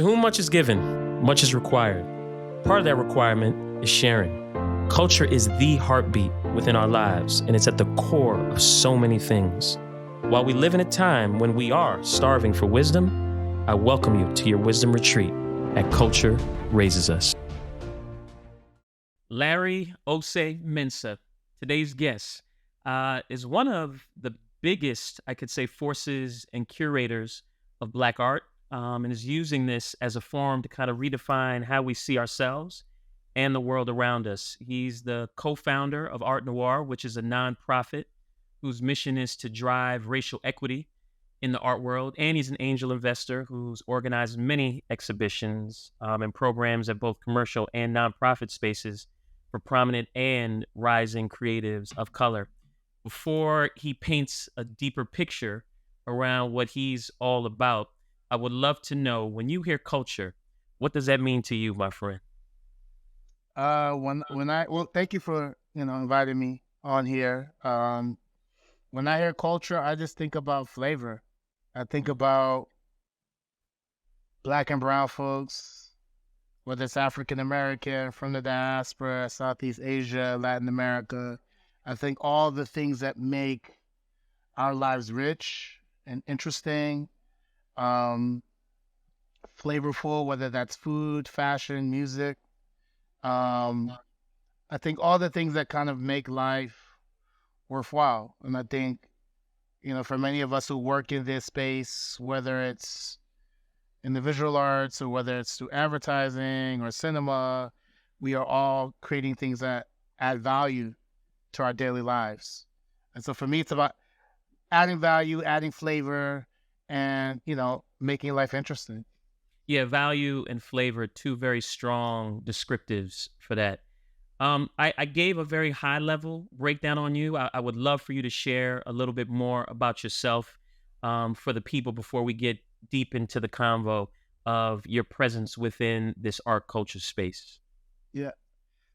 To whom much is given, much is required. Part of that requirement is sharing. Culture is the heartbeat within our lives, and it's at the core of so many things. While we live in a time when we are starving for wisdom, I welcome you to your wisdom retreat at Culture Raises Us. Larry OSSEI-MENSAH, today's guest, is one of the biggest, I could say, forces and curators of Black art, and is using this as a forum to kind of redefine how we see ourselves and the world around us. He's the co-founder of Art Noir, which is a nonprofit whose mission is to drive racial equity in the art world. And he's an angel investor who's organized many exhibitions and programs at both commercial and nonprofit spaces for prominent and rising creatives of color. Before he paints a deeper picture around what he's all about, I would love to know, when you hear culture, what does that mean to you, my friend? Thank you for inviting me on here. When I hear culture, I just think about flavor. I think about Black and brown folks, whether it's African American, from the diaspora, Southeast Asia, Latin America. I think all the things that make our lives rich and interesting, flavorful, whether that's food, fashion, music. I think all the things that kind of make life worthwhile. And I think, for many of us who work in this space, whether it's in the visual arts or whether it's through advertising or cinema, we are all creating things that add value to our daily lives. And so for me, it's about adding value, adding flavor, and, making life interesting. Yeah, value and flavor, two very strong descriptives for that. I gave a very high level breakdown on you. I would love for you to share a little bit more about yourself for the people before we get deep into the convo of your presence within this art culture space. Yeah.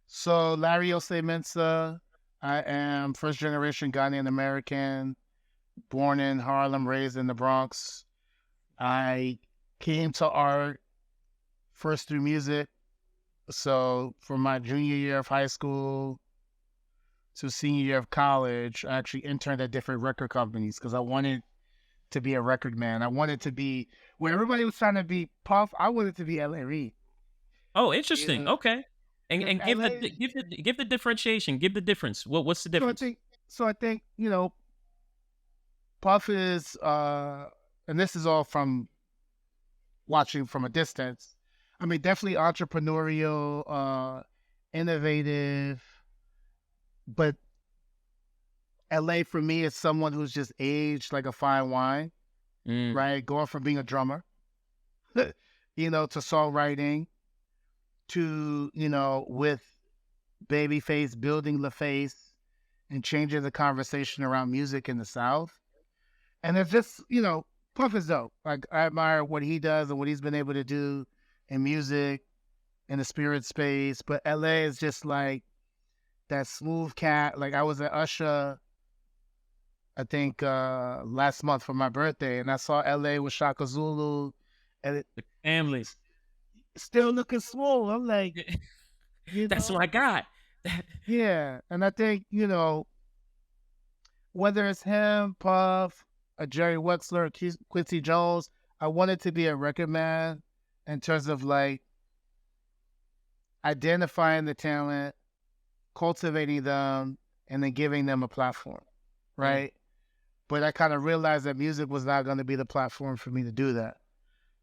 So Larry OSSEI-MENSAH, I am first generation Ghanaian American, born in Harlem, raised in the Bronx. I came to art first through music. So from my junior year of high school to senior year of college, I actually interned at different record companies because I wanted to be a record man. I wanted to be, where everybody was trying to be Puff, I wanted to be L.A. Reid. Oh, interesting. Yeah. Okay. And give LA, the differentiation. Give the difference. What's the difference? So I think, Puff is, and this is all from watching from a distance. I mean, definitely entrepreneurial, innovative, but LA for me is someone who's just aged like a fine wine, right? Going from being a drummer, to songwriting, to, with Babyface building LaFace and changing the conversation around music in the South. And it's just, Puff is dope. Like, I admire what he does and what he's been able to do in music, in the spirit space. But LA is just like that smooth cat. Like, I was at Usher, I think, last month for my birthday, and I saw LA with Shaka Zulu, and The family. still looking smooth. I'm like, That's what I got. Yeah. And I think, whether it's him, Puff, Jerry Wexler, Quincy Jones, I wanted to be a record man in terms of like identifying the talent, cultivating them, and then giving them a platform, right? But I kind of realized that music was not going to be the platform for me to do that,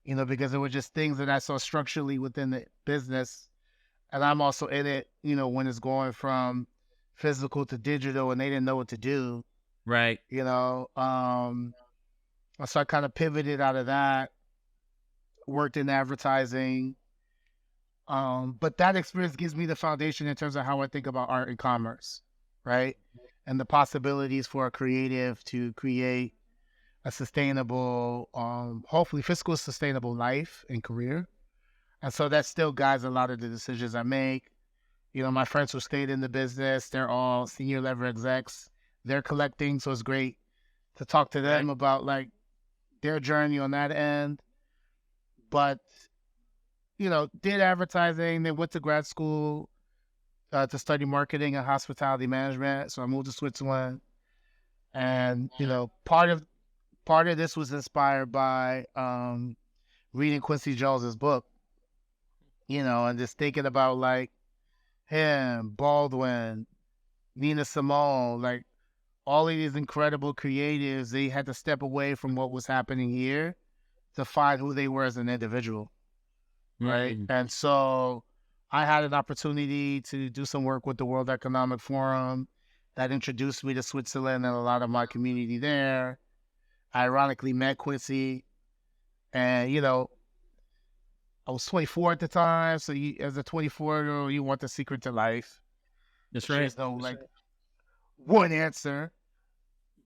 because there were just things that I saw structurally within the business. And I'm also in it, when it's going from physical to digital and they didn't know what to do. Right. So I kind of pivoted out of that, worked in advertising. But that experience gives me the foundation in terms of how I think about art and commerce, right? And the possibilities for a creative to create a sustainable, hopefully fiscal sustainable life and career. And so that still guides a lot of the decisions I make. My friends who stayed in the business, they're all senior level execs. They're collecting, so it's great to talk to them about like their journey on that end. But did advertising, then went to grad school to study marketing and hospitality management. So I moved to Switzerland, and part of this was inspired by reading Quincy Jones's book, and just thinking about like him, Baldwin, Nina Simone, like all of these incredible creatives. They had to step away from what was happening here to find who they were as an individual, right? Mm. And so I had an opportunity to do some work with the World Economic Forum that introduced me to Switzerland and a lot of my community there. I ironically met Quincy, and I was 24 at the time. So as a 24-year-old, you want the secret to life, That's which right. there's no like one answer.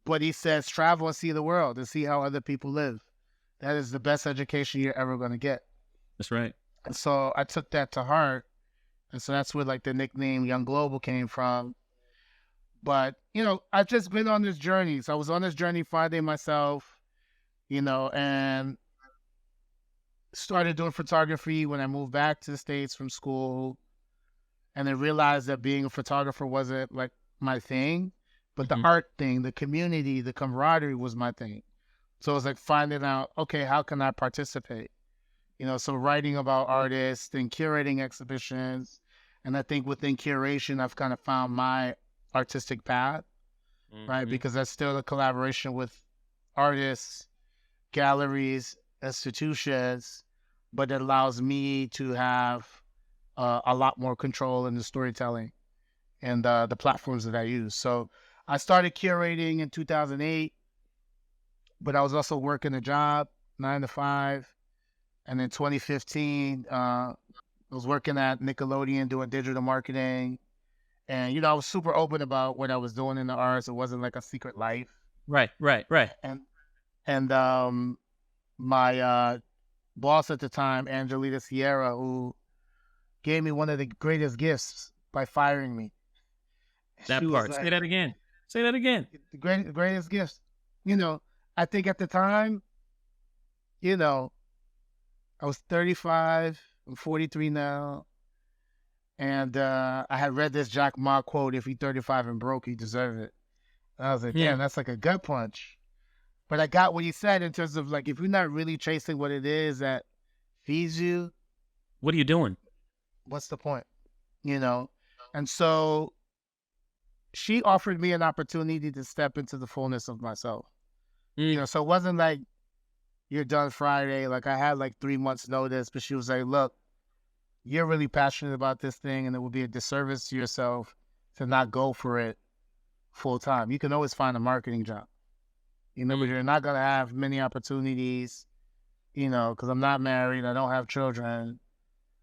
But he says travel and see the world and see how other people live. That is the best education you're ever going to get. That's right. And so I took that to heart. And so that's where like the nickname Young Global came from. But, I've just been on this journey. So I was on this journey finding myself, and started doing photography when I moved back to the States from school. And then realized that being a photographer wasn't like my thing, but the Mhm. art thing, the community, the camaraderie was my thing. So it was like finding out, okay, how can I participate? So writing about artists and curating exhibitions. And I think within curation, I've kind of found my artistic path, right? Mhm. Because that's still a collaboration with artists, galleries, institutions, but it allows me to have a lot more control in the storytelling and the platforms that I use. So I started curating in 2008, but I was also working a job, 9 to 5. And in 2015, I was working at Nickelodeon doing digital marketing. And, I was super open about what I was doing in the arts. It wasn't like a secret life. Right, right, right. And my boss at the time, Angelita Sierra, who gave me one of the greatest gifts by firing me. She That was part. Say like, that again. Say that again. greatest gifts. You know, I think at the time, you know, I was 35. I'm 43 now. And I had read this Jack Ma quote, if he's 35 and broke, he deserves it. And I was like, Hmm. damn, that's like a gut punch. But I got what he said in terms of like, if you're not really chasing what it is that feeds you, What are you doing? what's the point? You know? And so she offered me an opportunity to step into the fullness of myself. Mm. So it wasn't like you're done Friday. Like I had like 3 months notice, but she was like, look, you're really passionate about this thing and it would be a disservice to yourself to not go for it full time. You can always find a marketing job, but Mm. you're not going to have many opportunities, because I'm not married. I don't have children.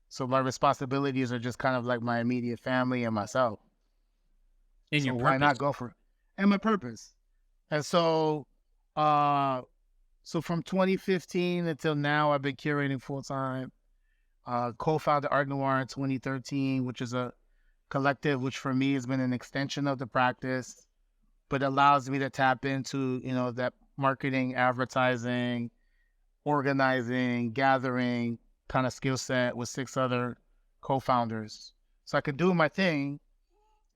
So my responsibilities are just kind of like my immediate family and myself. In So your why not purpose. go for it? And my purpose. And uh, so from 2015 until now, I've been curating full time. Co-founded Art Noir in 2013, which is a collective which for me has been an extension of the practice, but allows me to tap into that marketing, advertising, organizing, gathering kind of skill set with 6 other co-founders. So I can do my thing,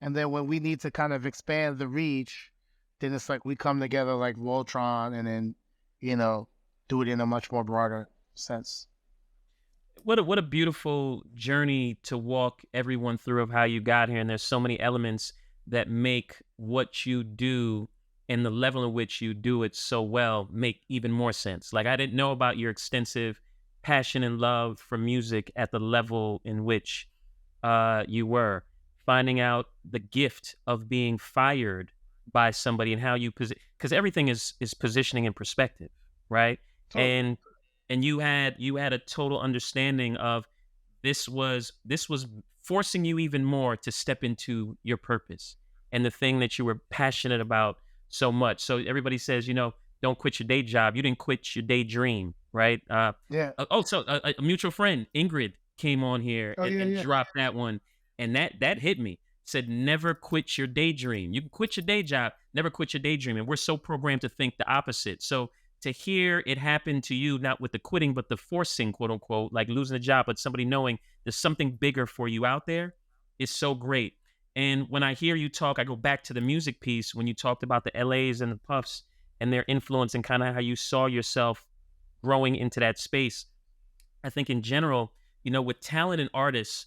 and then when we need to kind of expand the reach, then it's like we come together like Voltron, and then do it in a much more broader sense. What a beautiful journey to walk everyone through of how you got here. And there's so many elements that make what you do and the level in which you do it so well make even more sense. Like I didn't know about your extensive passion and love for music at the level in which you were. Finding out the gift of being fired by somebody and how you because everything is positioning and perspective, right? Totally. And you had a total understanding of this was forcing you even more to step into your purpose and the thing that you were passionate about so much. So everybody says, don't quit your day job. You didn't quit your daydream, right? Yeah. A mutual friend, Ingrid, came on here Oh and, yeah, and yeah. dropped that one, and that hit me. Said never quit your daydream. You can quit your day job, never quit your daydream. And we're so programmed to think the opposite. So to hear it happen to you, not with the quitting, but the forcing, quote unquote, like losing a job, but somebody knowing there's something bigger for you out there is so great. And when I hear you talk, I go back to the music piece when you talked about the LAs and the Puffs and their influence and kind of how you saw yourself growing into that space. I think in general, with talented artists,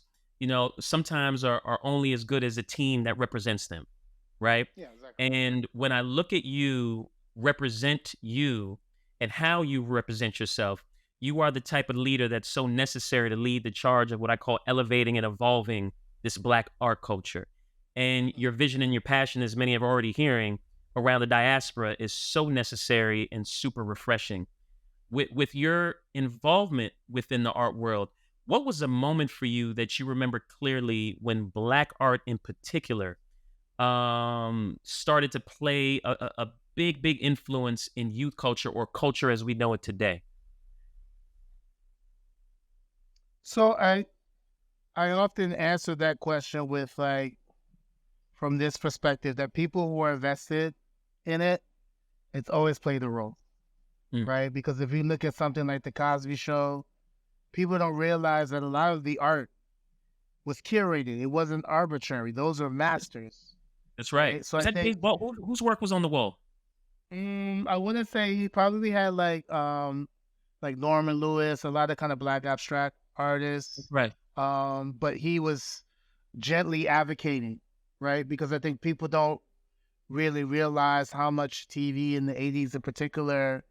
sometimes are only as good as a team that represents them, right? Yeah, exactly. And when I look at you represent you and how you represent yourself, you are the type of leader that's so necessary to lead the charge of what I call elevating and evolving this Black art culture. And your vision and your passion, as many are already hearing, around the diaspora is so necessary and super refreshing. With your involvement within the art world, what was a moment for you that you remember clearly when Black art in particular started to play a big, big influence in youth culture or culture as we know it today? So I often answer that question with like from this perspective that people who are invested in it, it's always played a role, Mm, right? Because if you look at something like the Cosby Show, people don't realize that a lot of the art was curated. It wasn't arbitrary. Those are masters, that's right. right? So Was I that think big? Well, whose work was on the wall? I wouldn't say he probably had like Norman Lewis, a lot of kind of black abstract That's artists. right. But he was gently advocating, right? Because I think people don't really realize how much TV in the 80s in particular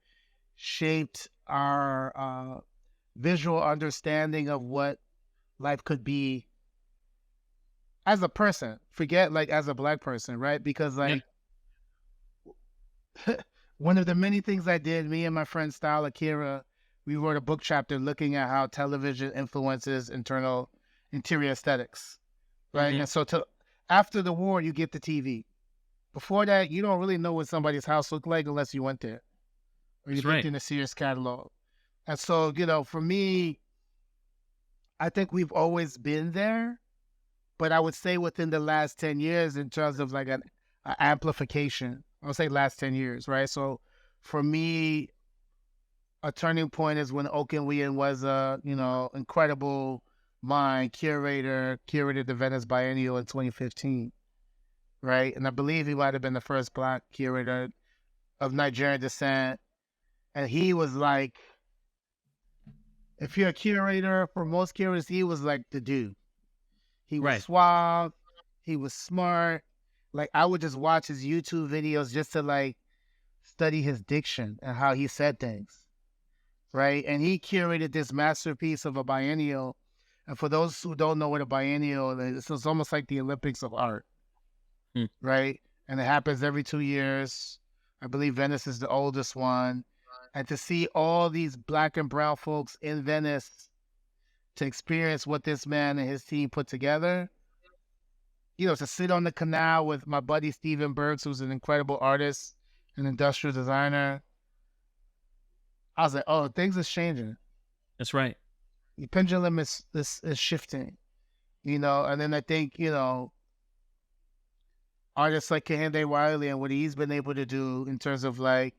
shaped our visual understanding of what life could be as a person. Forget like as a black person, right? Because Yeah. like one of the many things I did, me and my friend Style Akira, we wrote a book chapter looking at how television influences interior aesthetics, right? Hmm. And so to after the war, you get the TV. Before that, you don't really know what somebody's house looked like unless you went there or you That's looked right. in the Sears catalog. And so, for me, I think we've always been there, but I would say within the last 10 years in terms of like a amplification, I would say last 10 years, right? So for me, a turning point is when Okenwein was a, incredible mind curator, curated the Venice Biennial in 2015, right? And I believe he might have been the first black curator of Nigerian descent. And he was like, if you're a curator, for most curators, he was like the dude. He was Right. suave, he was smart. Like I would just watch his YouTube videos just to like study his diction and how he said things, right? And he curated this masterpiece of a biennial. And for those who don't know what a biennial is, it's almost like the Olympics of art, Mm, right? And it happens every 2 years. I believe Venice is the oldest one. And to see all these black and brown folks in Venice to experience what this man and his team put together, to sit on the canal with my buddy Steven Burks, who's an incredible artist and industrial designer. I was like, oh, things are changing. that's right. The pendulum is shifting, and then I think, artists like Kehinde Wiley and what he's been able to do in terms of like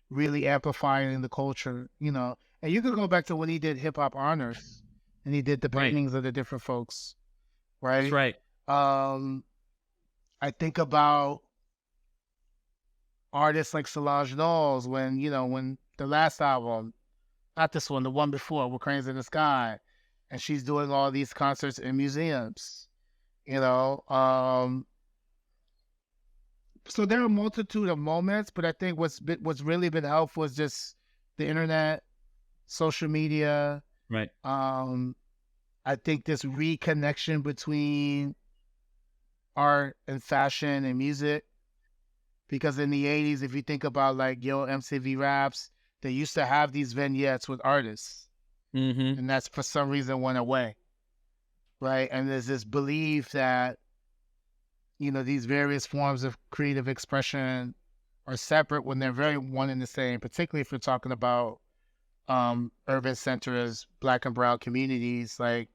really amplifying the culture, and you could go back to when he did hip hop honors and he did the Right. paintings of the different folks, That's right? right. Um, I think about artists like Solange Knowles when the last album, not this one, the one before, with Cranes in the Sky, and she's doing all these concerts in museums, you know. So there are a multitude of moments, but I think what's really been helpful is just the internet, social media. Right. Um, I think this reconnection between art and fashion and music, because in the 80s, if you think about like MTV Raps, they used to have these vignettes with artists, Hmm. and that's for some reason went away, right? And there's this belief that these various forms of creative expression are separate when they're very one and the same, particularly if you're talking about urban centers, black and brown communities. Like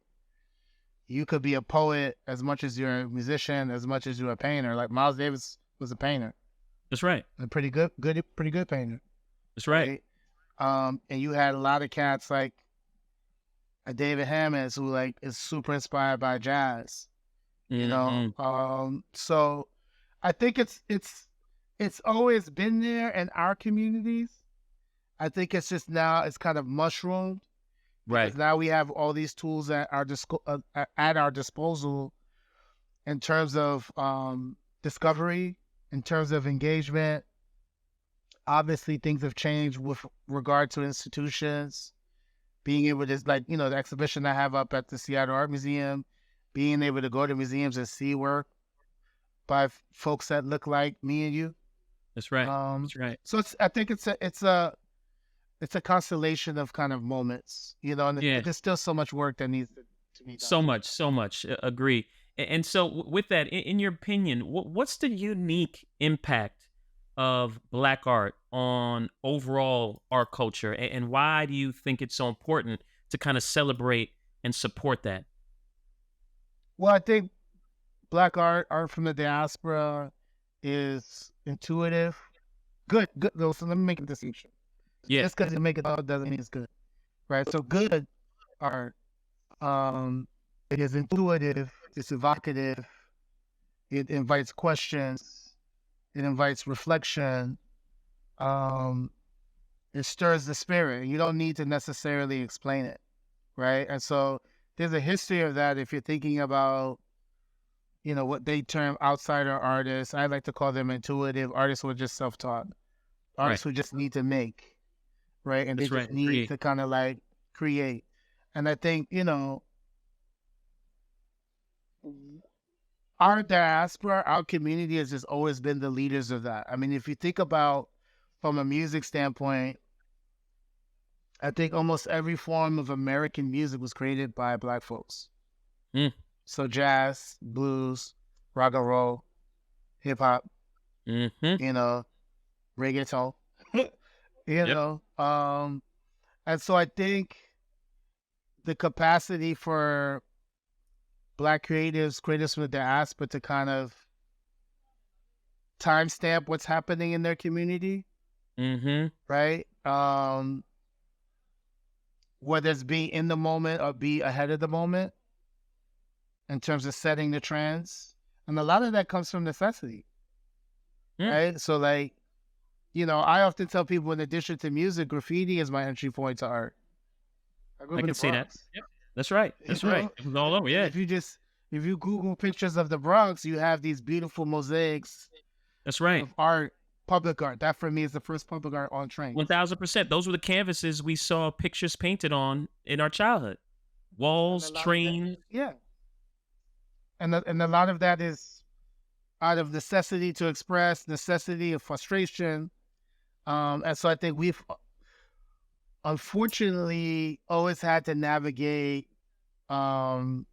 you could be a poet as much as you're a musician, as much as you're a painter. Like Miles Davis was a painter, That's right. a pretty good painter, That's right. right? And you had a lot of cats like David Hammonds who like is super inspired by jazz, you know. Hmm. So I think it's always been there in our communities. I think it's just now it's kind of mushroomed because Right. now we have all these tools at our disposal in terms of discovery, in terms of engagement. Obviously, things have changed with regard to institutions being able to, like, you know, the exhibition I have up at the Seattle Art Museum, being able to go to museums and see work by folks that look like me and you. That's right. Um, That's right. so I think it's a constellation of kind of moments, you know, and Yeah. there's still so much work that needs to be done. So much, so much. Agree. And so, with that, in your opinion, what's the unique impact of Black art on overall art culture, and why do you think it's so important to kind of celebrate and support that? Well, I think Black art from the diaspora is intuitive. Good. No, so let me make a distinction. Yeah. Just because you make it out doesn't mean it's good, right? So good art, um, it is intuitive, it's evocative, it invites questions, it invites reflection, um, it stirs the spirit. You don't need to necessarily explain it, right? And so there's a history of that. If you're thinking about, you know, what they term outsider artists, I like to call them intuitive artists who are just self-taught, Right. artists who just need to make, right? And they That's just right. need Create. to kind of like create. And I think, you know, our diaspora, our community has just always been the leaders of that. I mean, if you think about from a music standpoint, I think almost every form of American music was created by Black folks. Mm, So jazz, blues, rock and roll, hip hop, hmm. you know, reggaeton, you Yep. know. And so I think the capacity for Black creatives from the diaspora to kind of timestamp what's happening in their community, Hmm. right? Whether it's be in the moment or be ahead of the moment in terms of setting the trends. And a lot of that comes from necessity, Mm, right? So like, you know, I often tell people in addition to music, graffiti is my entry point to art. I grew I up in can the see that. Bronx, Yep. That's right. you That's right. know? It was all over. And Yeah. if you Google pictures of the Bronx, you have these beautiful mosaics That's right. of art, public art. That for me is the first public art on trains. 1000%. Those were the canvases we saw pictures painted on in our childhood. And a Walls, lot of that, trains. yeah. And a lot of that is out of necessity to express, necessity of frustration. And so I think we've unfortunately always had to navigate um,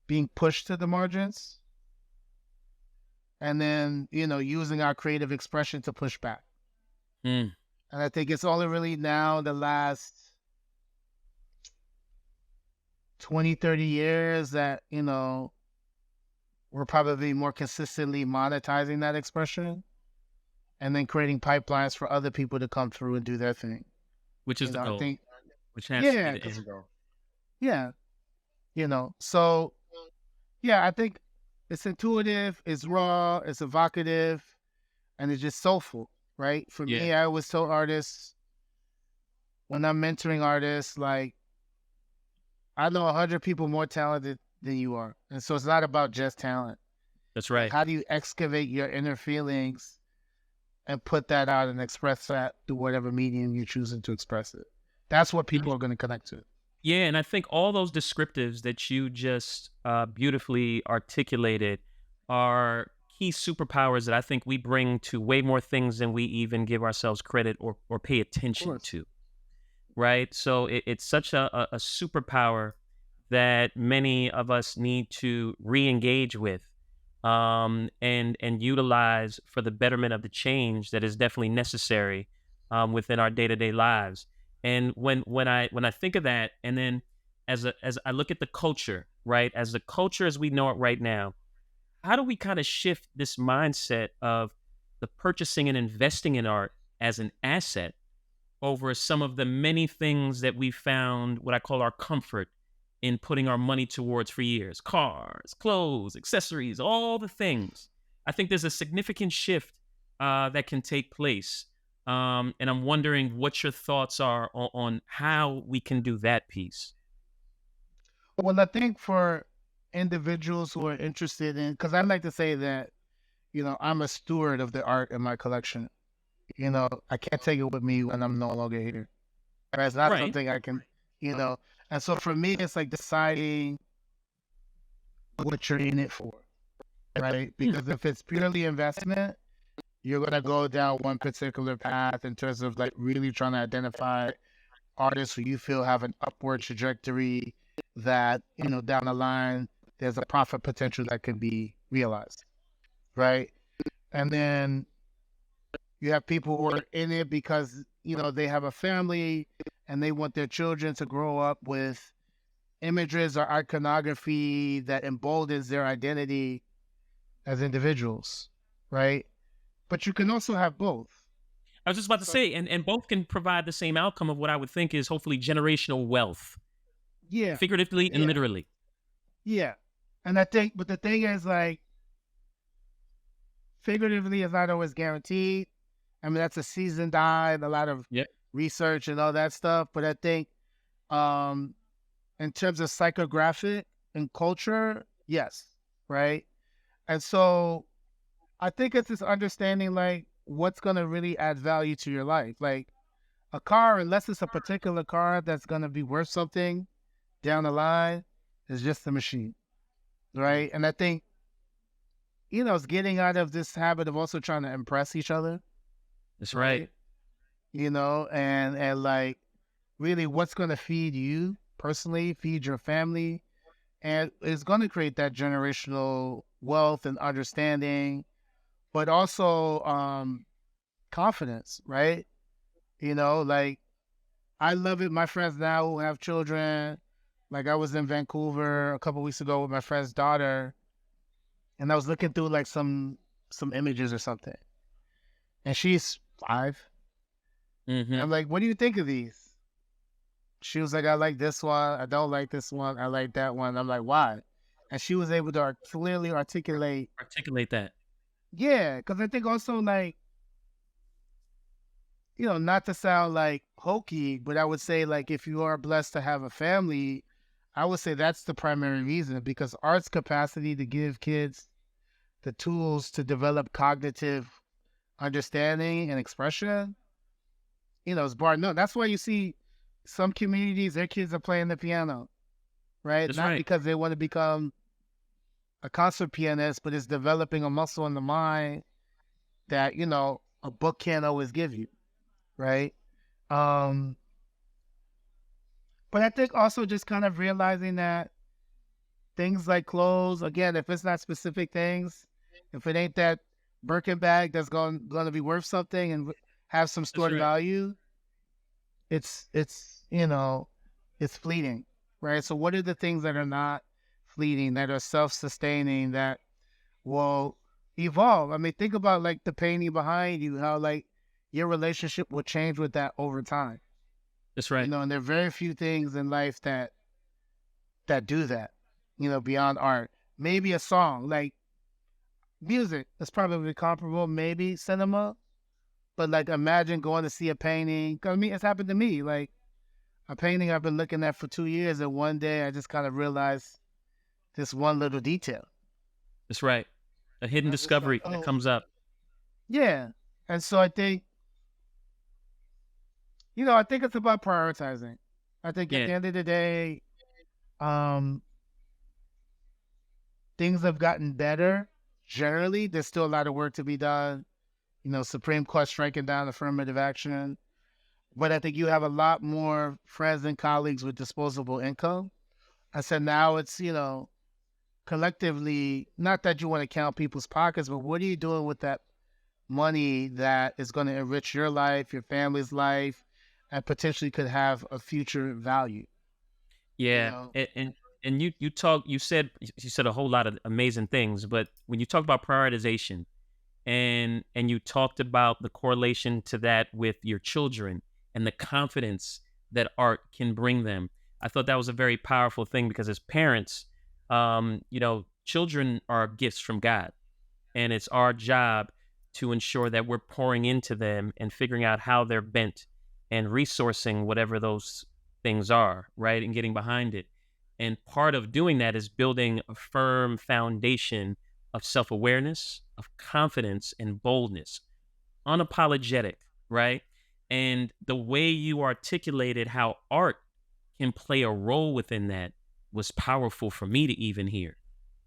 being pushed to the margins and then, you know, using our creative expression to push back. Mm, And I think it's only really now the last 20, 30 years that, you know, we're probably more consistently monetizing that expression and then creating pipelines for other people to come through and do their thing. which is You the know, I goal, think, which has to be yeah, the because, end goal. yeah, you know, so yeah, I think it's intuitive, it's raw, it's evocative, and it's just soulful, right? For Yeah. me, I always tell artists when I'm mentoring artists, like, I know 100 people more talented than you are. And so it's not about just talent. That's Like, right. how do you excavate your inner feelings and put that out and express that through whatever medium you're choosing to express it? That's what people are going to connect to. Yeah, and I think all those descriptives that you just beautifully articulated are key superpowers that I think we bring to way more things than we even give ourselves credit or pay Of attention course. to. Right? So it's such a superpower that many of us need to re-engage with, and utilize for the betterment of the change that is definitely necessary, within our day-to-day lives. And when I think of that, and then as I look at the culture, right, as the culture as we know it right now, how do we kind of shift this mindset of the purchasing and investing in art as an asset over some of the many things that we found what I call our comfort in putting our money towards for years: cars, clothes, accessories, all the things. I think there's a significant shift that can take place. And I'm wondering what your thoughts are on how we can do that piece. Well, I think for individuals who are interested in, because I like to say that, I'm a steward of the art in my collection. I can't take it with me when I'm no longer here. It's not Right. something I can, you know. And so for me, it's like deciding what you're in it for, right? Hmm. Because if it's purely investment, you're gonna go down one particular path in terms of like really trying to identify artists who you feel have an upward trajectory that, down the line, there's a profit potential that can be realized, right? And then you have people who are in it because, they have a family and they want their children to grow up with images or iconography that emboldens their identity as individuals, right? But you can also have both. I was just about to So say, and both can provide the same outcome of what I would think is hopefully generational wealth, yeah, figuratively and yeah, literally. yeah. And I think, but the thing is, like, figuratively is not always guaranteed. I mean, that's a seasoned eye, a lot of Yeah, research and all that stuff. But I think, um, in terms of psychographic and culture, yes, right. And so I think it's this understanding, like, what's going to really add value to your life. Like a car, unless it's a particular car that's going to be worth something down the line, is just a machine, mhm. right? And I think, it's getting out of this habit of also trying to impress each other, That's right. right? And like really what's going to feed you personally, feed your family, and it's going to create that generational wealth and understanding, but also confidence, right? Like I love it. My friends now who have children, like I was in Vancouver a couple weeks ago with my friend's daughter, and I was looking through like some images or something, and she's 5. Hmm. I'm like, "What do you think of these?" She was like, "I like this one. I don't like this one. I like that one." I'm like, "Why?" And she was able to clearly articulate, Articulate that. yeah, because I think also like, not to sound like hokey, but I would say like if you are blessed to have a family, I would say that's the primary reason because art's capacity to give kids the tools to develop cognitive understanding and expression, is bar none. That's why you see some communities, their kids are playing the piano, right? That's Not right. because they want to become a concert pianist, but it's developing a muscle in the mind that, a book can't always give you, right? Um, but I think also just kind of realizing that things like clothes, again, if it's not specific things, if it ain't that Birkin bag that's going to be worth something and have some That's stored right. value, it's it's fleeting, right? So what are the things that are not fleeting, that are self-sustaining, that will evolve? I mean, think about like the painting behind you, how like your relationship will change with that over time, That's right. and there are very few things in life that do that, beyond art. Maybe a song, like music is probably comparable, maybe cinema, but like imagine going to see a painting. 'Cause I mean, it's happened to me. Like a painting I've been looking at for 2 years, and one day I just kind of realized this one little detail. That's right. A hidden I was just like, discovery that oh, comes up. yeah. And so I think, I think it's about prioritizing. I think at Yeah. the end of the day, um, things have gotten better. Generally, there's still a lot of work to be done. Supreme Court striking down affirmative action. But I think you have a lot more friends and colleagues with disposable income. I said now it's, collectively, not that you want to count people's pockets, but what are you doing with that money that is going to enrich your life, your family's life, and potentially could have a future value, you Yeah. know? And you said a whole lot of amazing things, but when you talk about prioritization and you talked about the correlation to that with your children, and the confidence that art can bring them. I thought that was a very powerful thing because as parents, children are gifts from God, and it's our job to ensure that we're pouring into them and figuring out how they're bent and resourcing whatever those things are, right? And getting behind it. And part of doing that is building a firm foundation of self awareness, of confidence, and boldness, unapologetic, right? And the way you articulated how art can play a role within that was powerful for me to even hear,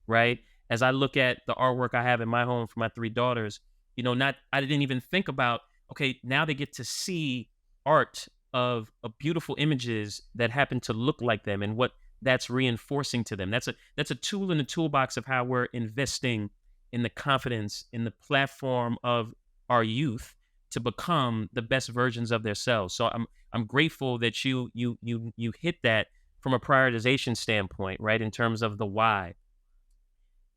right? As I look at the artwork I have in my home for my three daughters, not I didn't even think about, okay, now they get to see art of beautiful images that happen to look like them and what that's reinforcing to them. That's a tool in the toolbox of how we're investing in the confidence in the platform of our youth to become the best versions of themselves. So I'm grateful that you hit that from a prioritization standpoint, right? In terms of the why.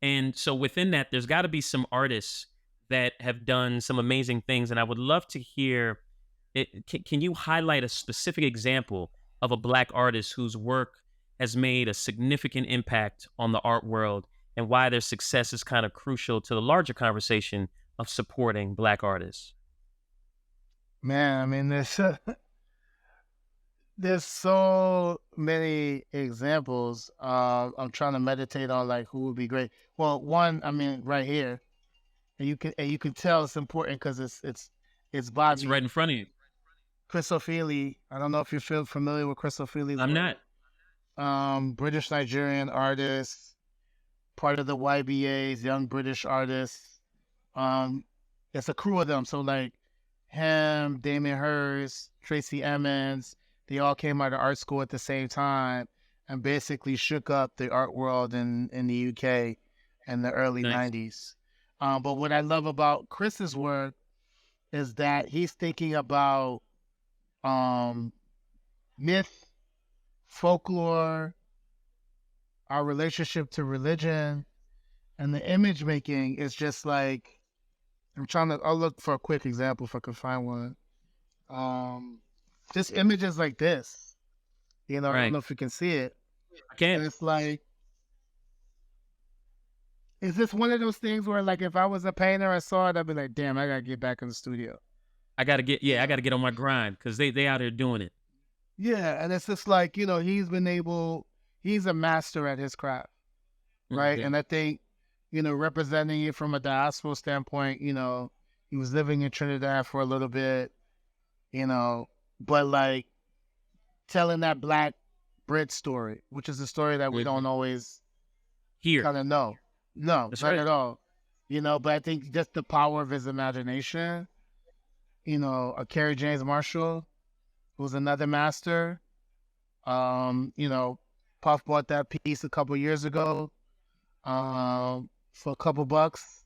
And so within that, there's got to be some artists that have done some amazing things. And I would love to hear it. Can you highlight a specific example of a Black artist whose work has made a significant impact on the art world and why their success is kind of crucial to the larger conversation of supporting Black artists? Man, I mean, there's so many examples. I'm trying to meditate on like who would be great. Well, one, I mean, right here, and you can tell it's important because it's It's right Bobby in front of you. Chris O'Feely. I don't know if you feel familiar with Chris O'Feely's I'm work. not. British Nigerian artist, part of the YBA's Young British Artists. Um, it's a crew of them. So like him, Damien Hirst, Tracy Emmons, they all came out of art school at the same time and basically shook up the art world in the UK in the early Nice. 90s. But what I love about Chris's work is that he's thinking about um, myth, folklore, our relationship to religion, and the image making is just like I'll look for a quick example if I can find one. Um, just images like this. I don't Right. know if you can see it. I And can. it's like, is this one of those things where like if I was a painter, I saw it, I'd be like, damn, I gotta get back in the studio. I gotta get You yeah, I know? gotta get on my grind because they out here doing it. Yeah, and it's just like, he's a master at his craft, right? Mhm. And I think, representing it from a diaspora standpoint, he was living in Trinidad for a little bit, you know, but like telling that black Brit story, which is a story that we Mhm. don't always Here. kind of know. No, That's not right. at all. But I think just the power of his imagination, a Kerry James Marshall, who's another master. Puff bought that piece a couple years ago, for a couple bucks.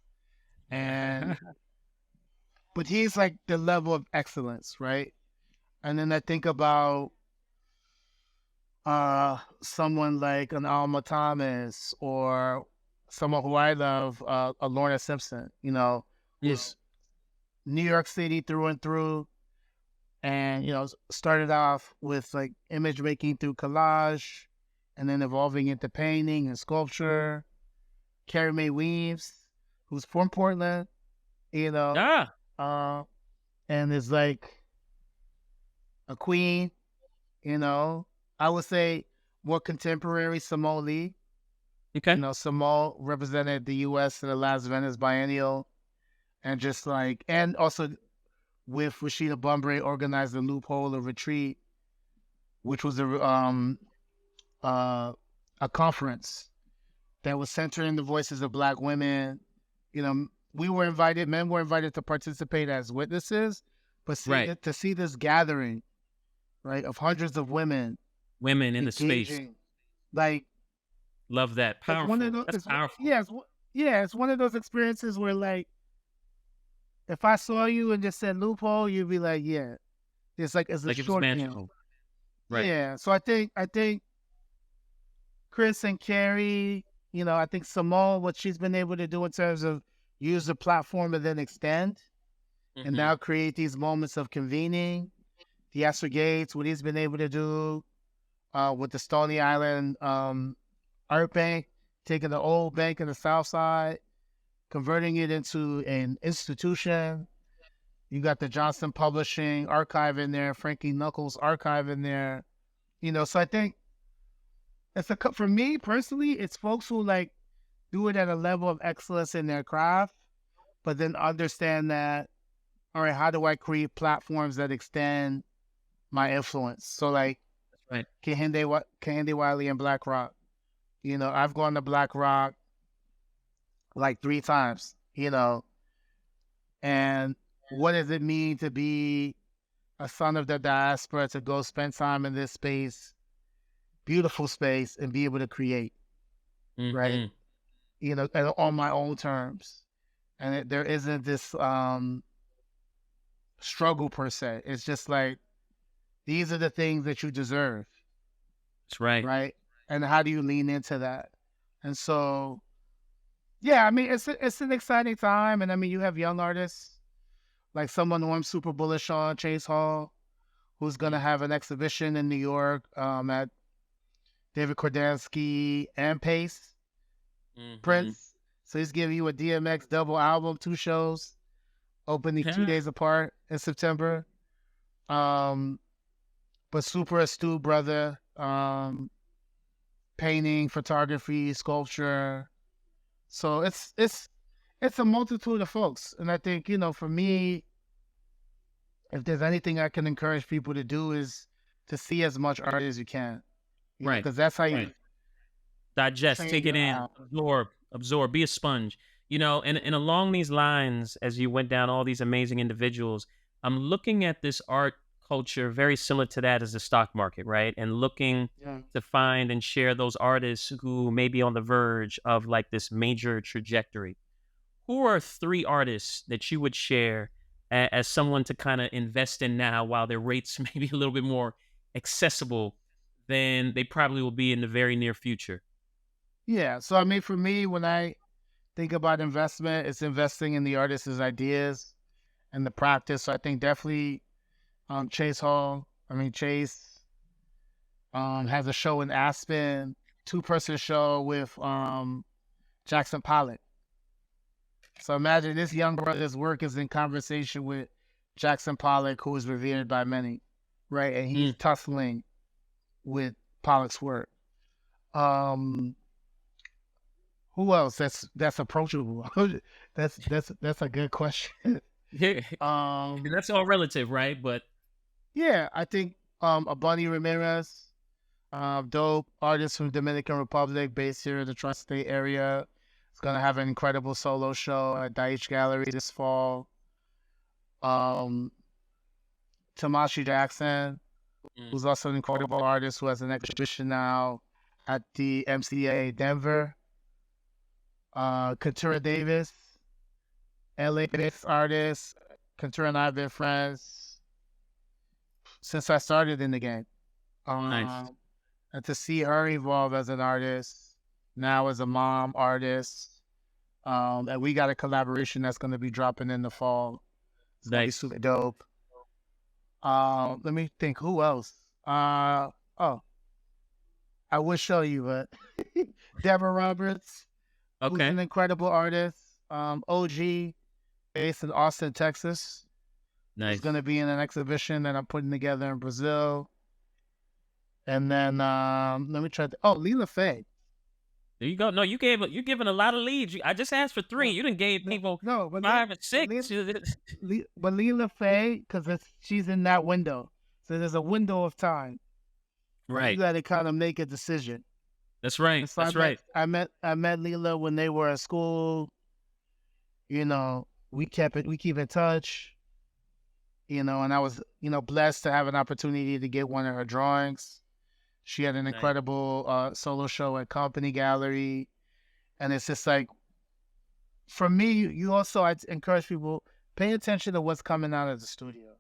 And but he's like the level of excellence, right? And then I think about someone like an Alma Thomas or someone who I love, a Lorna Simpson, Yeah. who's New York City through and through, and started off with like image making through collage, and then evolving into painting and sculpture. Carrie Mae Weaves, who's from Portland, you know, Ah, uh, and is like a queen, you know. I would say more contemporary Simone Lee. okay. Simone represented the U.S. in the last Venice Biennial, and just like, and also with Rashida Bunbury organized the Loophole of Retreat, which was uh, a conference that was centering the voices of Black women. We were invited, men were invited to participate as witnesses, but Right. to see this gathering, right, of hundreds of women Women in the space. engaging, like Love that. it's one of Powerful. those, That's powerful. yeah, it's one of those experiences where like if I saw you and just said loophole, you'd be like, yeah, it's like as a Like it was shorthand. magical. Right. Yeah, so I think Chris and Carrie, I think Simone, what she's been able to do in terms of use the platform and then extend and Hmm. now create these moments of convening, the Astor Gates, what he's been able to do with the Stony Island Art Bank, taking the old bank in the South Side, converting it into an institution. You got the Johnson Publishing archive in there, Frankie Knuckles archive in there. So I think for me personally, it's folks who like do it at a level of excellence in their craft, but then understand that, all right, how do I create platforms that extend my influence? So like Right. Kehinde Wiley and Black Rock. I've gone to Black Rock like 3 times, and what does it mean to be a son of the diaspora, to go spend time in this space, beautiful space, and be able to create, right? And on my own terms. And there isn't this struggle per se. It's just like, these are the things that you deserve, That's right. right? And how do you lean into that? And so, yeah, I mean, it's an exciting time. And I mean, you have young artists, like someone who I'm super bullish on, Chase Hall, who's going to have an exhibition in New York at David Kordansky and Pace, Prince. So he's giving you a DMX double album, 2 shows, opening 2 days apart in September. But super astute brother, painting, photography, sculpture. So it's a multitude of folks. And I think, for me, if there's anything I can encourage people to do is to see as much art as you can. Right. Because that's how you digest, take it in, absorb, be a sponge. And along these lines, as you went down all these amazing individuals, I'm looking at this art culture very similar to that as the stock market, right? And looking to find and share those artists who may be on the verge of like this major trajectory. Who are 3 artists that you would share as someone to kind of invest in now while their rates may be a little bit more accessible than they probably will be in the very near future? Yeah. So, I mean, for me, when I think about investment, it's investing in the artist's ideas and the practice. So I think definitely Chase Hall. I mean, Chase has a show in Aspen, 2-person show with Jackson Pollock. So imagine this young brother's work is in conversation with Jackson Pollock, who is revered by many, right? And he's tussling with Pollock's work. Who else that's approachable? that's a good question. Yeah. That's all relative, right? But yeah, I think a Bunny Ramirez, dope artist from Dominican Republic, based here in the tri-state area. It's gonna have an incredible solo show at Daich Gallery this fall. Tamashi Jackson, who's also an incredible artist who has an exhibition now at the MCA Denver. Katura Davis, LA-based artist. Katura and I have been friends since I started in the game. Nice. And to see her evolve as an artist, now as a mom artist, and we got a collaboration that's going to be dropping in the fall. It's going to be super dope. Let me think, who else? I would show you, but Deborah Roberts, who's an incredible artist. OG, based in Austin, Texas. Nice. It's going to be in an exhibition that I'm putting together in Brazil. And then let me try. Lila Faye. There you go. No, you're giving a lot of leads. I just asked for 3. You didn't gave people 5 and 6. But Lila Faye, because she's in that window, so there's a window of time. Right. You got to kind of make a decision. That's right. So I met Lila when they were at school. We keep in touch. And I was blessed to have an opportunity to get one of her drawings. She had an incredible solo show at Company Gallery. And it's just like, for me, I encourage people, pay attention to what's coming out of the studio.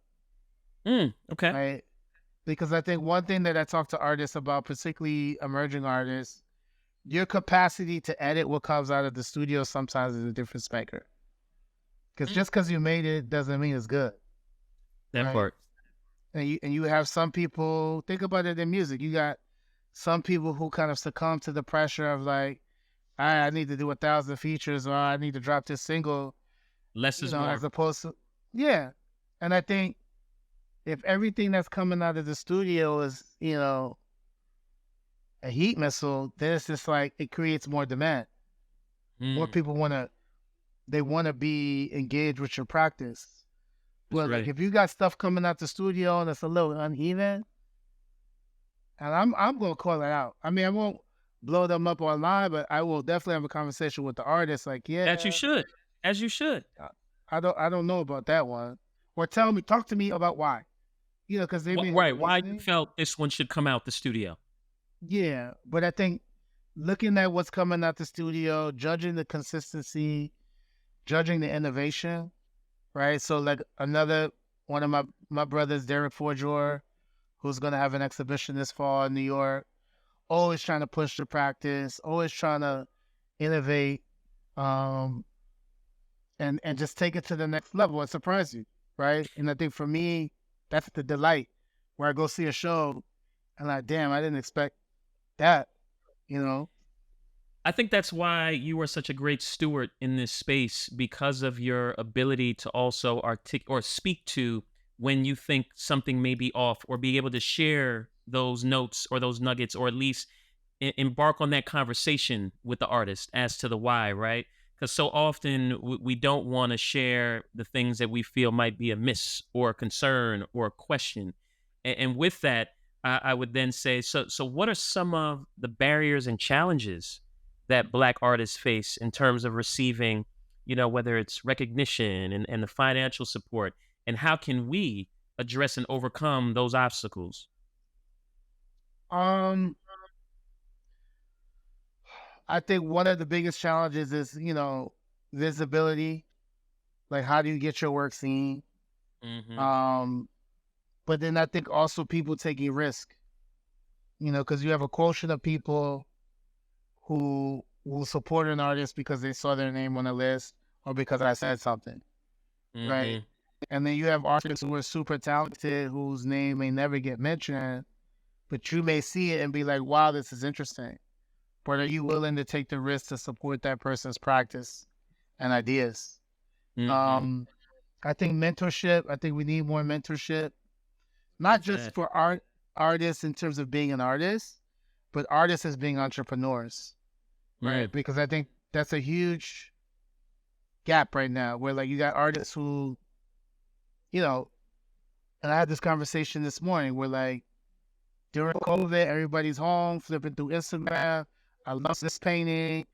Okay. Right? Because I think one thing that I talk to artists about, particularly emerging artists, your capacity to edit what comes out of the studio sometimes is a different spanker. Because just because you made it doesn't mean it's good. That part. And you have some people, think about it in music. You got some people who kind of succumb to the pressure of like, I need to do 1,000 features, or I need to drop this single, Less is as more. opposed to, yeah. And I think if everything that's coming out of the studio is, a heat missile, then it's just like it creates more demand. More Mm, people they want to be engaged with your practice. that's But like right. if you got stuff coming out the studio and it's a little uneven, and I'm gonna call it out. I mean, I won't blow them up online, but I will definitely have a conversation with the artist. Like, As you yeah, should. As you should. I I don't know about that one. Or talk to me about why. Because they may have a Right. Why you reasoning. felt this one should come out the studio. Yeah, but I think looking at what's coming out the studio, judging the consistency, judging the innovation, right? So like another one of my brothers, Derek Forjor, who's gonna have an exhibition this fall in New York, always trying to push the practice, always trying to innovate, um, and just take it to the next level and surprise you, right? And I think for me, that's the delight where I go see a show and like, damn, I didn't expect that, you know. I think that's why you are such a great steward in this space because of your ability to also or speak to when you think something may be off or be able to share those notes or those nuggets or at least embark on that conversation with the artist as to the why, right? Because so often we don't want to share the things that we feel might be a miss or a concern or a question. And with that, I would then say, so what are some of the barriers and challenges that Black artists face in terms of receiving, whether it's recognition and the financial support, and how can we address and overcome those obstacles? Um, I think one of the biggest challenges is, visibility. Like, how do you get your work seen? Hmm. Um, but then I think also people taking risk, because you have a quotient of people who will support an artist because they saw their name on a list or because I said something, right? Hmm. And then you have artists who are super talented whose name may never get mentioned, but you may see it and be like, wow, this is interesting. But are you willing to take the risk to support that person's practice and ideas? Hmm. Um, I think mentorship, I think we need more mentorship, not What's just that? for artists in terms of being an artist, but artists as being entrepreneurs, right? Mm. Because I think that's a huge gap right now where like you got artists who, you know, and I had this conversation this morning where like during COVID, everybody's home flipping through Instagram. I love this painting.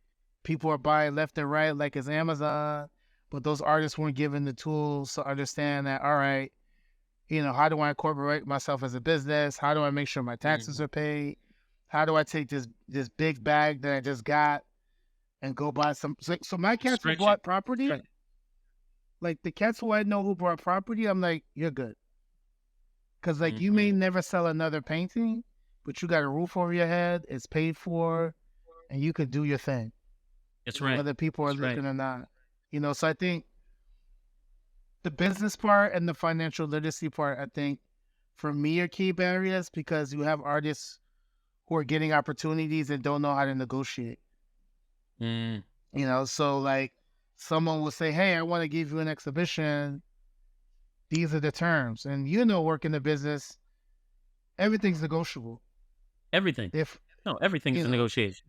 People are buying left and right like it's Amazon. But those artists weren't given the tools to understand that, all right, how do I incorporate myself as a business? How do I make sure my taxes Mhm. are paid? How do I take this big bag that I just got and go buy some? So my cats who Stretch it. bought property, Stretch. like the cats who I know who bought property, I'm like, you're good. Because like you may Mhm. never sell another painting, but you got a roof over your head, it's paid for, and you could do your thing, That's right. whether people are That's right. looking or not. So I think the business part and the financial literacy part, I think for me are key barriers because you have artists who are getting opportunities and don't know how to negotiate. Mm. So like someone will say, hey, I want to give you an exhibition. These are the terms. And work in the business, everything's negotiable. Everything. If, No, everything is you a know, negotiation.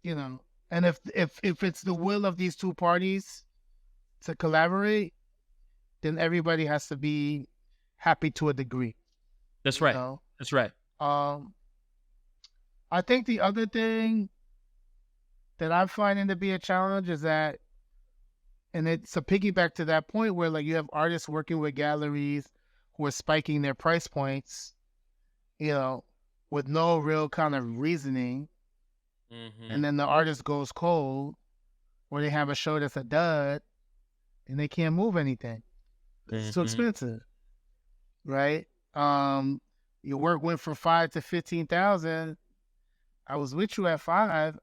you know, and if it's the will of these two parties to collaborate, then everybody has to be happy to a degree, That's you right. know. That's right. Um, I think the other thing that I'm finding to be a challenge is that, and it's a piggyback to that point where like you have artists working with galleries who are spiking their price points, you know, with no real kind of reasoning, and Mhm. then the artist goes cold, or they have a show that's a dud, and they can't move anything. It's too Mhm. expensive, right? Um, your work went from 5 to 15,000. I was with you at 5.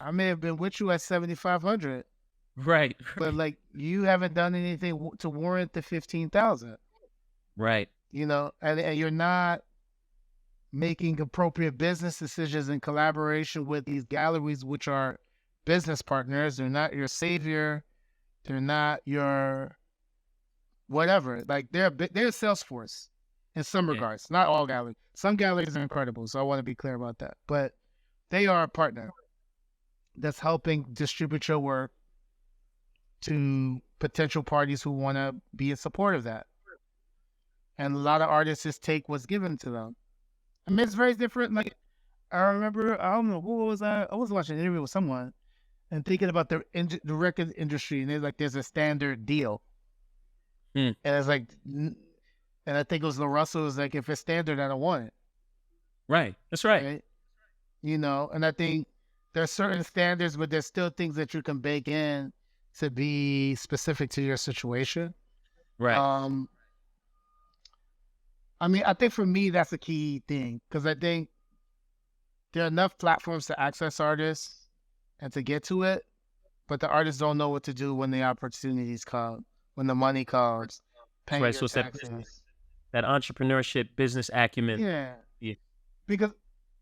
I may have been with you at 7,500, Right. but like you haven't done anything to warrant the 15,000. Right. and you're not making appropriate business decisions in collaboration with these galleries, which are business partners. They're not your savior. They're not your whatever. Like they're Salesforce in some Yeah. regards. Not all galleries. Some galleries are incredible, so I want to be clear about that. But they are a partner that's helping distribute your work to potential parties who want to be in support of that. And a lot of artists just take what's given to them. I mean, it's very different. Like I remember, I don't know who was I. I was watching an interview with someone and thinking about the record industry, and they're like, there's a standard deal, Mm. and it's like, and I think it was Russell was like, if it's standard, I don't want it, Right. That's right. right? And I think there's certain standards, but there's still things that you can bake in to be specific to your situation. Right. Um, I mean, I think for me that's a key thing because I think there are enough platforms to access artists and to get to it, but the artists don't know what to do when the opportunities come, when the money comes, That's paying right. your So it's that business, taxes. that entrepreneurship, business acumen. Yeah, Yeah. because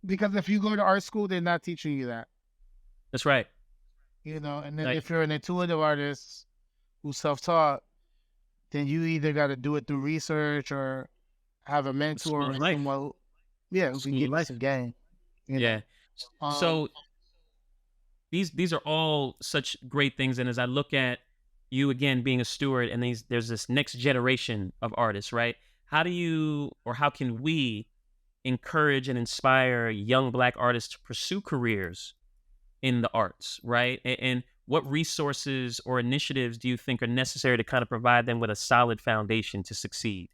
if you go to art school, they're not teaching you that, That's right. And then Like if you're an intuitive artist who's self-taught, then you either got to do it through research or have a the school mentor of or life. someone, yeah, who can School of give you life. some game, you know. Yeah. Um, So these are all such great things. And as I look at you again being a steward, and there's this next generation of artists, right? How do you, or how can we encourage and inspire young Black artists to pursue careers in the arts, right? And what resources or initiatives do you think are necessary to kind of provide them with a solid foundation to succeed?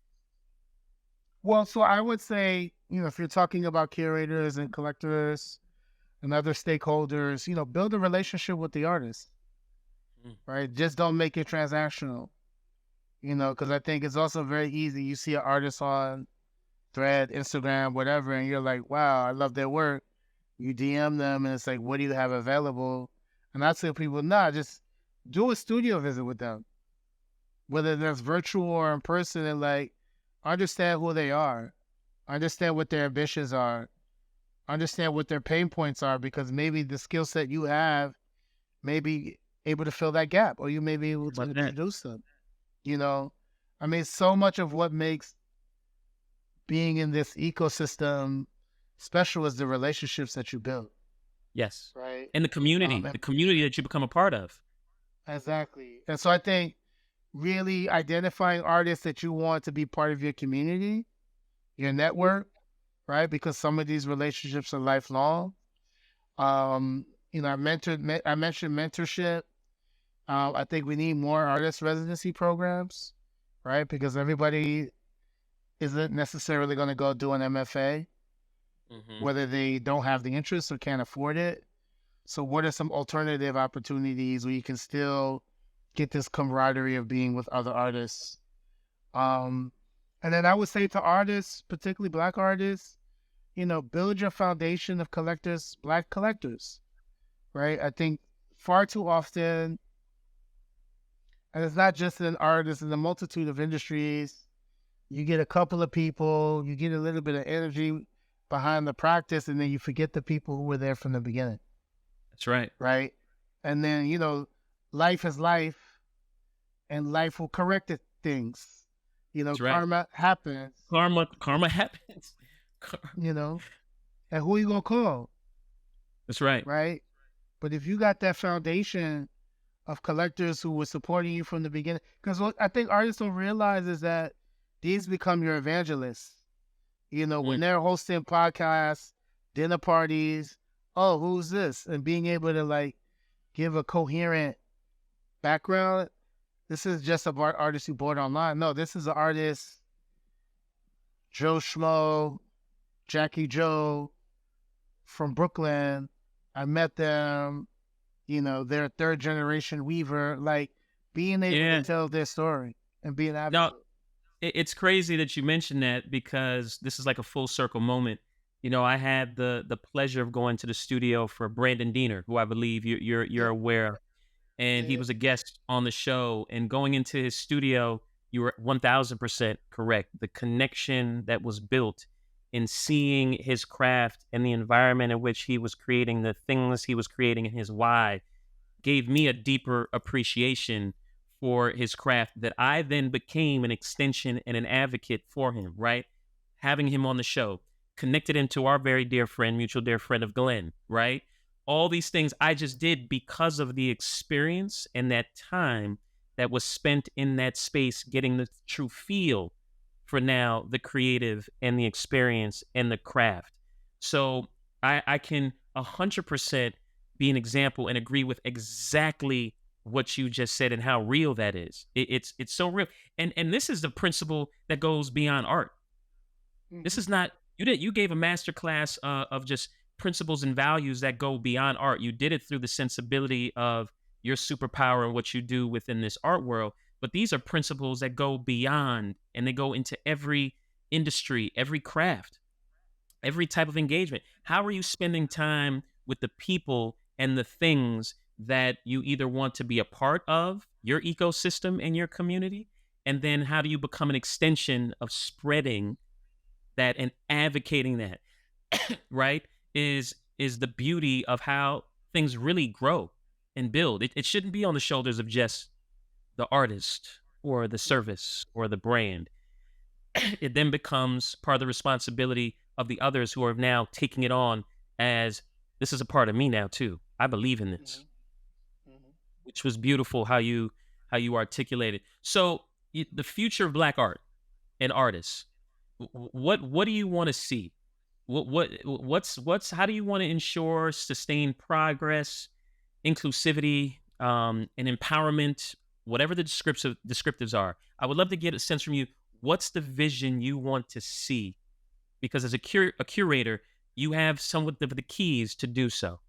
well, so I would say, if you're talking about curators and collectors and other stakeholders, build a relationship with the artist, Mm. right? Just don't make it transactional, because I think it's also very easy. You see an artist on Thread, Instagram, whatever, and you're like, wow, I love their work. You DM them and it's like, what do you have available? And I tell people, nah, just do a studio visit with them, whether that's virtual or in person, and like understand who they are, understand what their ambitions are, understand what their pain points are, because maybe the skill set you have may be able to fill that gap, or you may be able How to about that? introduce them. You know, I mean, so much of what makes being in this ecosystem special is the relationships that you build, Yes. right? And And the community that you become a part of. exactly. And so I think really identifying artists that you want to be part of your community, your network, right? Because some of these relationships are lifelong. I mentioned mentorship. I think we need more artist residency programs, right? Because everybody isn't necessarily going to go do an MFA, Hmm. whether they don't have the interest or can't afford it. So, what are some alternative opportunities where you can still get this camaraderie of being with other artists? Um, and then I would say to artists, particularly Black artists, build your foundation of collectors, Black collectors, right? I think far too often, and it's not just in art, it's in a multitude of industries. You get a couple of people, you get a little bit of energy behind the practice, and then you forget the people who were there from the beginning, That's right. right? And then, life is life, and life will correct things. That's right. Karma happens, Karma happens. you know, and who you gonna call, That's right. right? But if you got that foundation of collectors who were supporting you from the beginning, because what I think artists don't realize is that these become your evangelists. When Mm. they're hosting podcasts, dinner parties, oh, who's this? And being able to like give a coherent background. This is just a artist you bought online. No, this is an artist, Joe Schmo, Jackie Joe from Brooklyn. I met them, they're a third generation weaver, like being able to Yeah. tell their story and be an Now, advocate. it's crazy that you mentioned that because this is like a full circle moment. I had the pleasure of going to the studio for Brandon Diener, who I believe you're Yeah, aware of, and he yeah, was a guest on the show. And going into his studio, You were 1000% correct. The connection that was built in seeing his craft and the environment in which he was creating the things he was creating in his why gave me a deeper appreciation for his craft that I then became an extension and an advocate for him, right? Having him on the show, connected him to our very dear friend, mutual dear friend of Glenn, right? All these things I just did because of the experience and that time that was spent in that space getting the true feel for now the creative and the experience and the craft. So I can 100% be an example and agree with exactly what you just said and how real that is. It's so real. And this is the principle that goes beyond art. This Hmm. is not you gave a master class of just principles and values that go beyond art. You did it through the sensibility of your superpower and what you do within this art world. But these are principles that go beyond and they go into every industry, every craft, every type of engagement. How are you spending time with the people and the things that you either want to be a part of your ecosystem and your community? And then how do you become an extension of spreading that and advocating that, right? Is the beauty of how things really grow and build. It shouldn't be on the shoulders of just the artist or the service or the brand. It then becomes part of the responsibility of the others who are now taking it on as this is a part of me now too. I believe in this, Hmm. Hmm. which was beautiful how you articulated. So the future of black art and artists. What do you want to see? What's how do you want to ensure sustained progress, inclusivity, and empowerment, whatever the descriptives are? I would love to get a sense from you. What's the vision you want to see? Because as a curator, you have some of the keys to do so.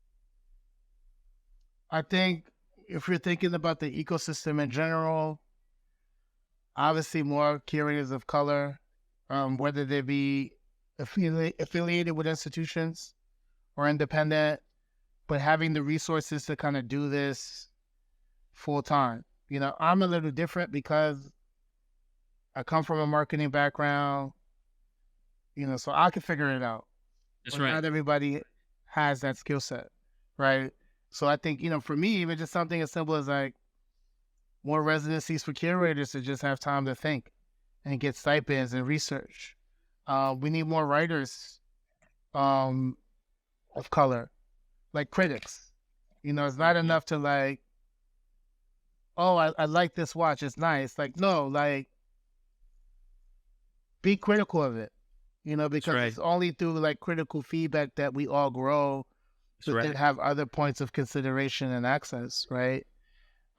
I think if you're thinking about the ecosystem in general, obviously more curators of color, whether they be affiliated with institutions or independent, but having the resources to kind of do this full time. I'm a little different because I come from a marketing background, so I can figure it out. That's But right. not everybody has that skill set, right? So I think, for me, even just something as simple as like more residencies for curators to just have time to think and get stipends and research. We need more writers um, of color, like critics. It's not Mhm. enough to like, oh, I like this watch. It's nice. Like, no, like be critical of it, That's because right. it's only through like critical feedback that we all grow That's to then right. have other points of consideration and access, right?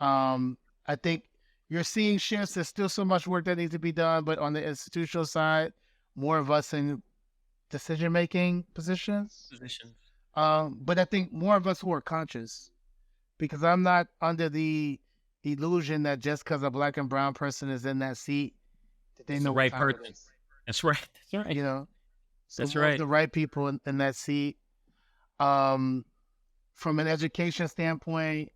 Um, I think you're seeing shifts. There's still so much work that needs to be done, but on the institutional side, more of us in decision making positions. Positions. But I think more of us who are conscious, because I'm not under the illusion that just because a black and brown person is in that seat, that they It's the know what right time it person. is. That's right. That's right. You know, so That's more of right. the right people in that seat. Um, from an education standpoint,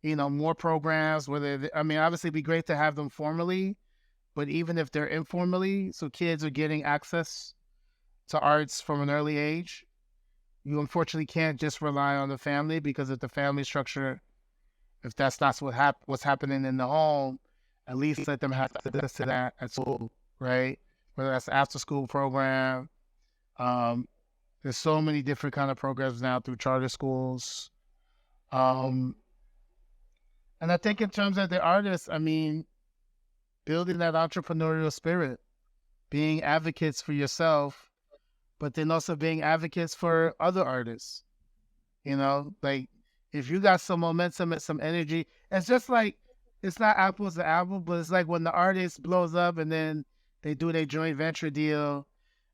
more programs. I mean, obviously, it'd be great to have them formally, but even if they're informally, so kids are getting access to arts from an early age. You unfortunately can't just rely on the family because if the family structure, if that's not what's happening in the home, at least let them have access to that at school, right? Whether that's after school program. Um, there's so many different kind of programs now through charter schools. Um, and I think in terms of the artists, I mean, building that entrepreneurial spirit, being advocates for yourself, but then also being advocates for other artists. Like if you got some momentum and some energy, it's just like it's not apples to apple, but it's like when the artist blows up and then they do their joint venture deal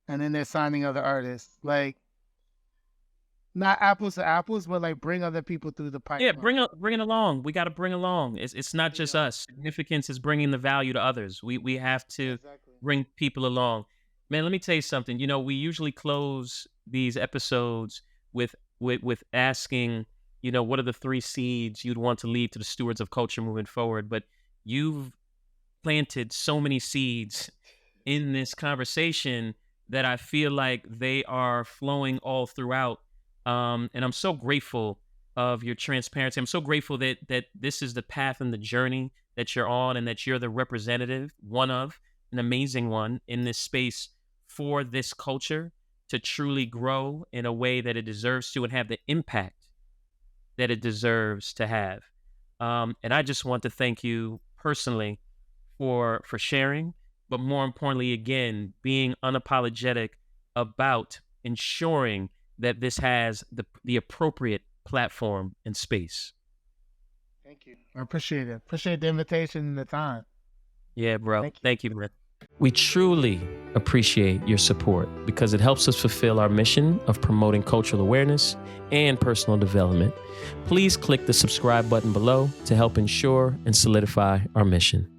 and then they're signing other artists. Like not apples to apples, but like bring other people through the Yeah, pipeline. bring it along. We gotta bring along. It's not You just know, us. Significance is bringing the value to others. We have to exactly. bring people along. Man, let me tell you something. We usually close these episodes with asking, what are the 3 seeds you'd want to leave to the stewards of culture moving forward? But you've planted so many seeds in this conversation that I feel like they are flowing all throughout. And I'm so grateful of your transparency. I'm so grateful that this is the path and the journey that you're on, and that you're the representative, one of an amazing one in this space for this culture to truly grow in a way that it deserves to and have the impact that it deserves to have. And I just want to thank you personally for sharing, but more importantly, again, being unapologetic about ensuring that this has the appropriate platform and space. Thank you. I appreciate it. Appreciate the invitation and the time. Yeah, bro. Thank you. Thank you, man. We truly appreciate your support because it helps us fulfill our mission of promoting cultural awareness and personal development. Please click the subscribe button below to help ensure and solidify our mission.